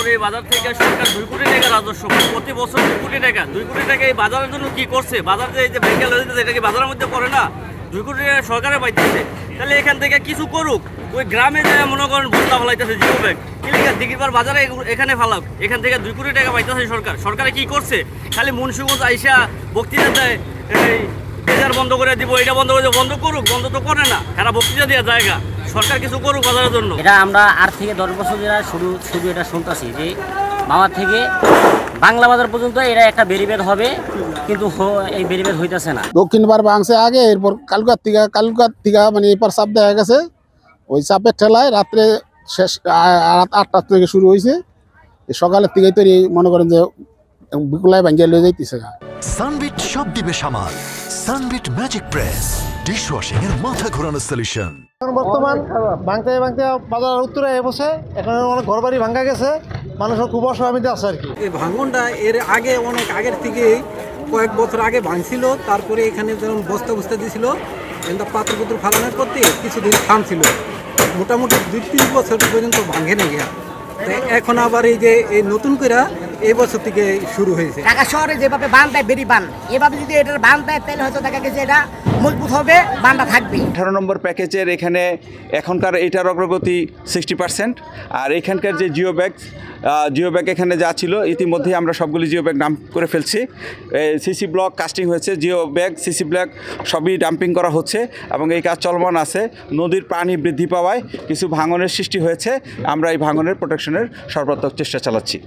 বছর এই বাজার থেকে সরকার 2 কোটি টাকা রাজস্ব পায়, প্রতি বছর 2 কোটি টাকা। 2 কোটি টাকা এই বাজারের জন্য কি করছে? বাজার যে এই যে ভেঙে লয়ে যেতেছে, এটা কি বাজারের মধ্যে পড়ে না? 2 কোটি টাকা সরকারে পাইতেছে। তাহলে এখান থেকে কিছু করুক, ওই গ্রামে যে মনে করেন বস্তা ফেলাইতেছে জিও ব্যাগ, কিলিকা দিঘিপাড় বাজারে এখানে ফেলাক, এখান থেকে 2 কোটি টাকা পাইতেছে সরকার। সরকারে কি করছে? খালি মুন্সিগঞ্জ আইসা বক্তৃতা দেয়, এই বাজার বন্ধ করে দিব, এটা বন্ধ করে দিব। বন্ধ করুক, বন্ধ তো করে না, এরা বক্তৃতা দেওয়া জায়গা। সরকার কিছু করুক বাজারের জন্য। এটা আমরা 8 থেকে 10 বছর ধরে শুধু এটা শুনতেছি যে মামার থেকে বাংলা বাজার পর্যন্ত এরা একটা বেরিবেদ হবে, কিন্তু এই বেরিবেদ হইতেছে না। দক্ষিণ বার ভাঙছে আগে, এরপর কালকার থেকে মানে এরপর চাপ দেখা গেছে। ওই চাপের ঠেলায় রাত্রে শেষ রাত 8টা থেকে শুরু হয়েছে, সকালের থেকেই তো মনে করেন যে বিকুলায় ভাঙ্গিয়ে লয়ে যাইতেছে। সানবিট সব দিবে সামাল। সানবিট ম্যাজিক প্রেস ডিশওয়াশিং এর মাথা ঘোরানো সলিউশন। বর্তমান ভাঙতে বাজার উত্তরে বসে, এখন অনেক ঘরবাড়ি ভাঙ্গা গেছে, মানুষের খুব অসহায়তে আছে আর কি। এই ভাঙনটা এর আগে অনেক আগের থেকে কয়েক বছর আগে ভাঙছিল, তারপরে এখানে যেমন বস্তা দিয়েছিল, কিন্তু পাত্র ফালানোর করতে কিছুদিন থামছিল, মোটামুটি 2-3 বছর পর্যন্ত ভাঙে না গিয়া। এখন আবার এই যে এই নতুন করে এই বছর থেকে শুরু হয়েছে। ঢাকা শহরে যেভাবে বান দেয় বেরি বান, এভাবে যদি এটার বান দেয় তাহলে হয়তো দেখা গেছে এটা মজবুত হবে, বানটা থাকবে। 18 নম্বর প্যাকেজের এখানে এখনকার এটার অগ্রগতি 60%। আর এখানকার যে জিও ব্যাগ এখানে যা ছিল ইতিমধ্যেই আমরা সবগুলি জিও ব্যাগ ডাম্প করে ফেলছি। সিসি ব্লক কাস্টিং হয়েছে, জিও ব্যাগ সিসি ব্লক সবই ডাম্পিং করা হচ্ছে এবং এই কাজ চলমান আছে। নদীর পানি বৃদ্ধি পাওয়ায় কিছু ভাঙনের সৃষ্টি হয়েছে, আমরা এই ভাঙনের প্রোটেকশনের সর্বাত্মক চেষ্টা চালাচ্ছি।